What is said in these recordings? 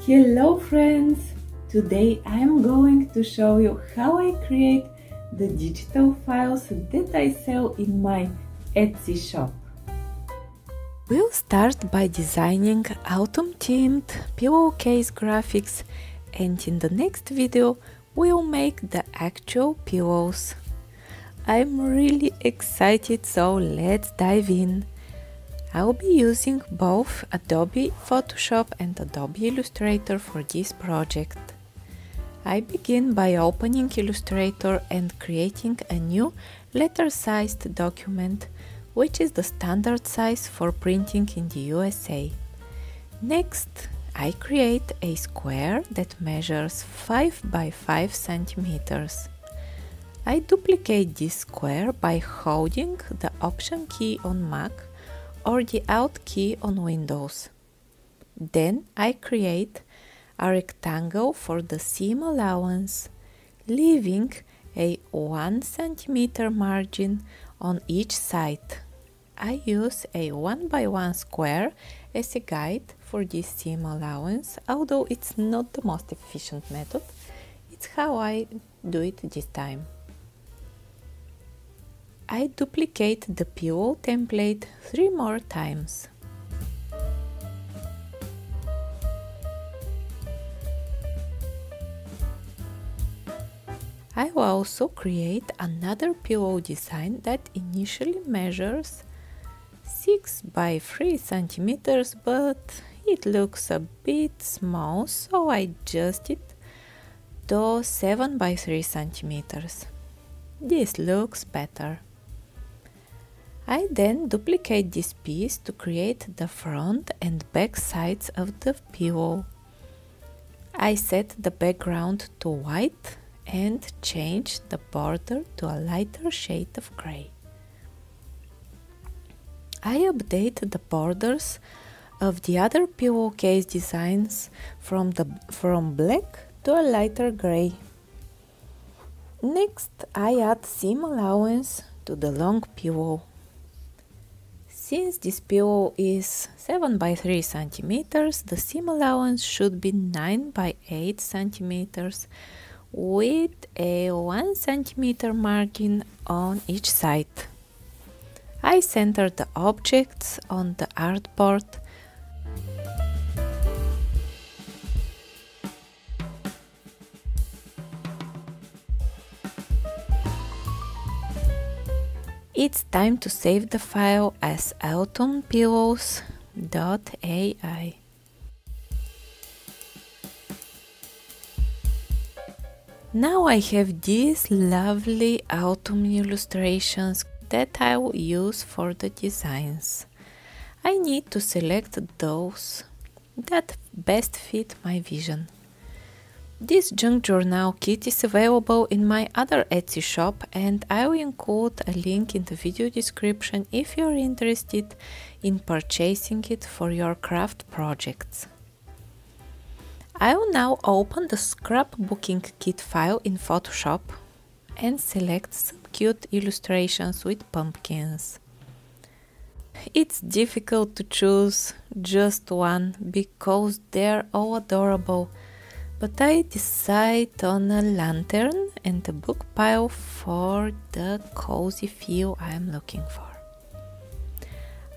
Hello friends! Today I'm going to show you how I create the digital files that I sell in my Etsy shop. We'll start by designing autumn-themed pillowcase graphics, and in the next video we'll make the actual pillows. I'm really excited, so let's dive in. I'll be using both Adobe Photoshop and Adobe Illustrator for this project. I begin by opening Illustrator and creating a new letter-sized document, which is the standard size for printing in the USA. Next, I create a square that measures 5 by 5 centimeters. I duplicate this square by holding the Option key on Mac or the Alt key on Windows. Then I create a rectangle for the seam allowance, leaving a 1 centimeter margin on each side. I use a 1 by 1 square as a guide for this seam allowance, although it's not the most efficient method. It's how I do it this time. I duplicate the pillow template 3 more times. I will also create another pillow design that initially measures 6 by 3 centimeters, but it looks a bit small, so I adjust it to 7 by 3 centimeters. This looks better. I then duplicate this piece to create the front and back sides of the pillow. I set the background to white and change the border to a lighter shade of gray. I update the borders of the other pillowcase designs from black to a lighter gray. Next, I add seam allowance to the long pillow. Since this pillow is 7 by 3 centimeters, the seam allowance should be 9 by 8 centimeters with a 1 centimeter margin on each side. I center the objects on the artboard. It's time to save the file as autumnpillows.ai. Now I have these lovely autumn illustrations that I will use for the designs. I need to select those that best fit my vision. This junk journal kit is available in my other Etsy shop, and I will include a link in the video description if you're interested in purchasing it for your craft projects. I will now open the scrapbooking kit file in Photoshop and select some cute illustrations with pumpkins. It's difficult to choose just one because they're all adorable, but I decide on a lantern and a book pile for the cozy feel I'm looking for.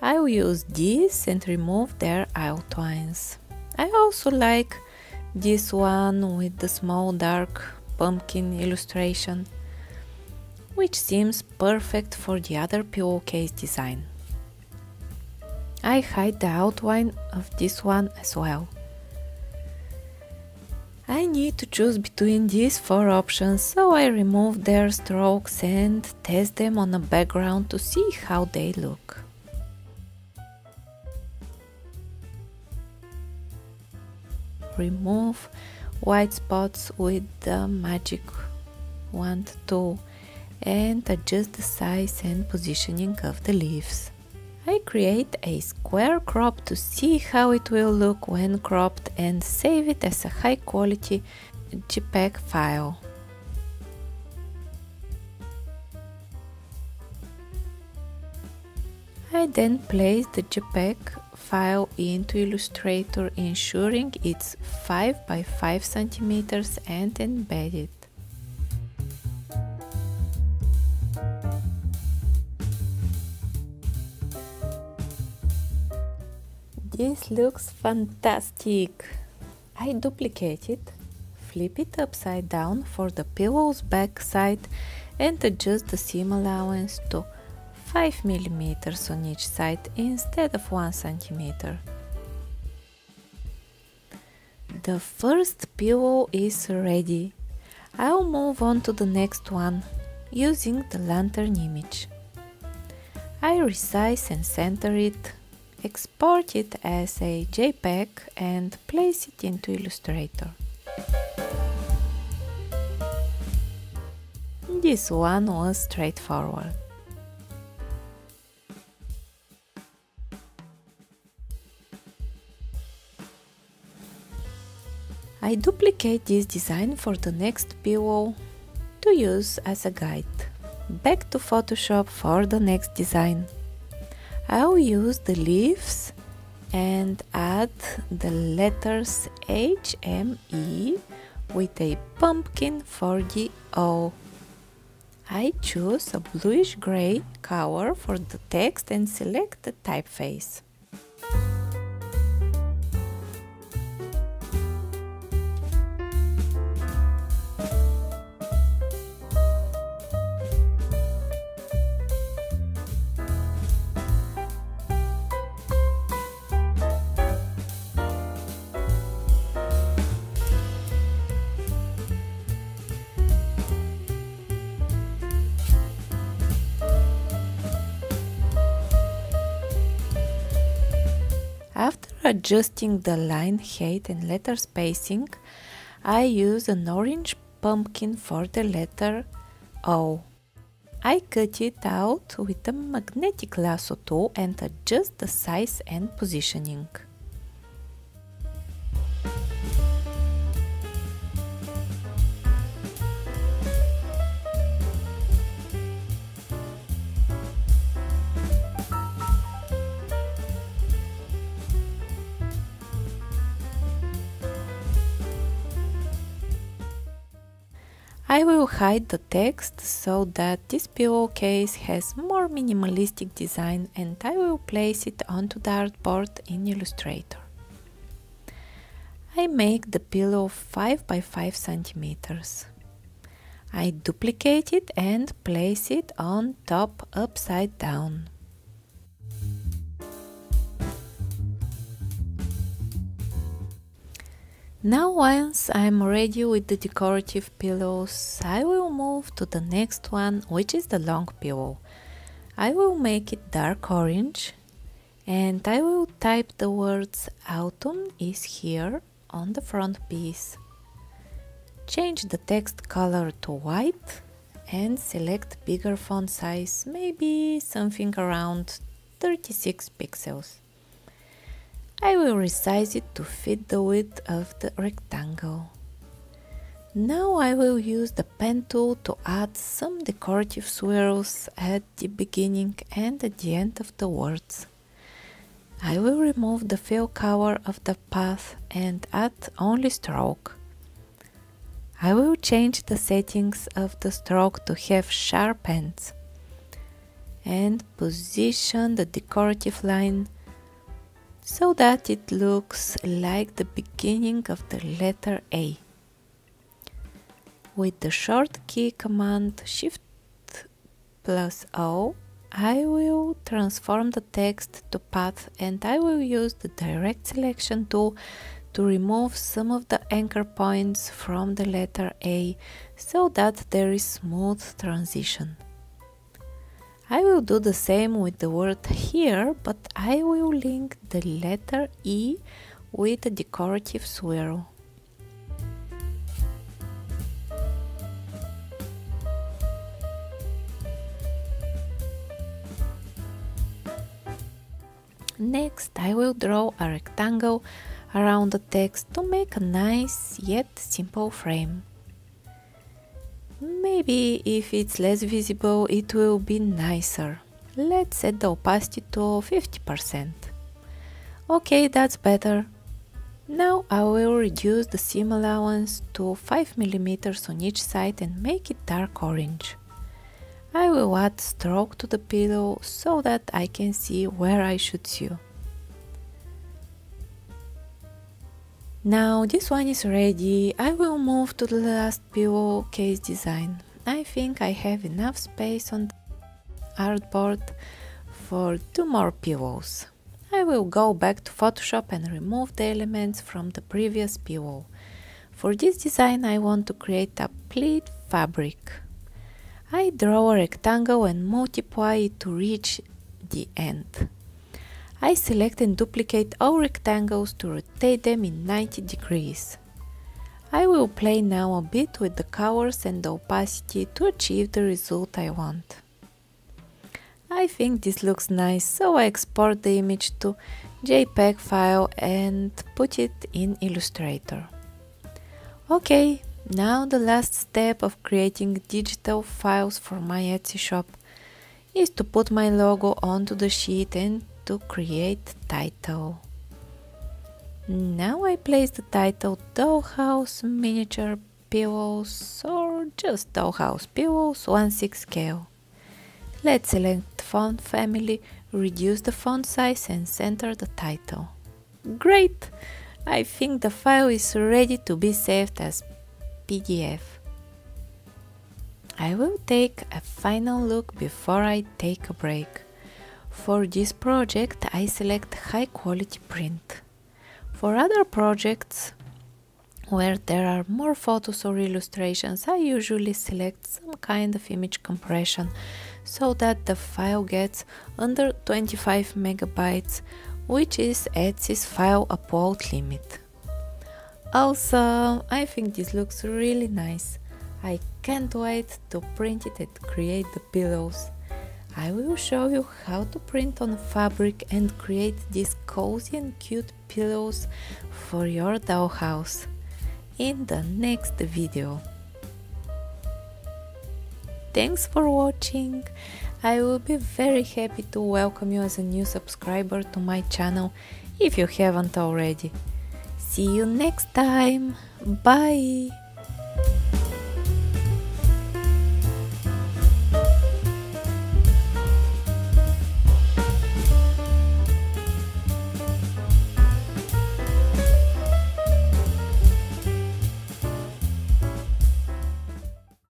I will use these and remove their outlines. I also like this one with the small dark pumpkin illustration, which seems perfect for the other pillowcase design. I hide the outline of this one as well. I need to choose between these 4 options, so I remove their strokes and test them on a background to see how they look. Remove white spots with the magic wand tool and adjust the size and positioning of the leaves. I create a square crop to see how it will look when cropped and save it as a high quality JPEG file. I I then place the JPEG file into Illustrator, ensuring it's 5 by 5 centimeters and embed it. This looks fantastic! I duplicate it, flip it upside down for the pillow's back side and adjust the seam allowance to 5 mm on each side instead of 1 cm. The first pillow is ready. I'll move on to the next one using the lantern image. I resize and center it, export it as a JPEG and place it into Illustrator. This one was straightforward. I duplicate this design for the next pillow to use as a guide. Back to Photoshop for the next design. I'll use the leaves and add the letters HME with a pumpkin for the O. I choose a bluish gray color for the text and select the typeface. After adjusting the line height and letter spacing, I use an orange pumpkin for the letter O. I cut it out with a magnetic lasso tool and adjust the size and positioning. I will hide the text so that this pillowcase has more minimalistic design, and I will place it onto the artboard in Illustrator. I make the pillow 5 by 5 centimeters. I duplicate it and place it on top upside down. Now, once I'm ready with the decorative pillows, I will move to the next one, which is the long pillow. I will make it dark orange and I will type the words "Autumn is here" on the front piece. Change the text color to white and select bigger font size, maybe something around 36 pixels. I will resize it to fit the width of the rectangle. Now I will use the pen tool to add some decorative swirls at the beginning and at the end of the words. I will remove the fill color of the path and add only stroke. I will change the settings of the stroke to have sharp ends and position the decorative line so that it looks like the beginning of the letter A. With the short key command Shift+O, I will transform the text to path, and I will use the direct selection tool to remove some of the anchor points from the letter A so that there is smooth transition. I will do the same with the word "here", but I will link the letter E with a decorative swirl. Next, I will draw a rectangle around the text to make a nice yet simple frame. Maybe if it's less visible, it will be nicer. Let's set the opacity to 50%. Okay, that's better. Now I will reduce the seam allowance to 5 mm on each side and make it dark orange. I will add stroke to the pillow so that I can see where I should sew. Now this one is ready. I will move to the last pillow case design. I think I have enough space on the artboard for 2 more pillows. I will go back to Photoshop and remove the elements from the previous pillow. For this design I want to create a pleat fabric. I draw a rectangle and multiply it to reach the end. I select and duplicate all rectangles to rotate them in 90 degrees. I will play now a bit with the colors and the opacity to achieve the result I want. I think this looks nice, so I export the image to JPEG file and put it in Illustrator. Okay, now the last step of creating digital files for my Etsy shop is to put my logo onto the sheet and to create title. Now I place the title Dollhouse Miniature Pillows or just Dollhouse Pillows 1/6 scale. Let's select font family, reduce the font size and center the title. Great! I think the file is ready to be saved as PDF. I will take a final look before I take a break. For this project I select high quality print. For other projects where there are more photos or illustrations, I usually select some kind of image compression so that the file gets under 25 megabytes, which is Etsy's file upload limit. Also, I think this looks really nice. I can't wait to print it and create the pillows. I will show you how to print on fabric and create these cozy and cute pillows for your dollhouse in the next video. Thanks for watching. I will be very happy to welcome you as a new subscriber to my channel if you haven't already. See you next time. Bye!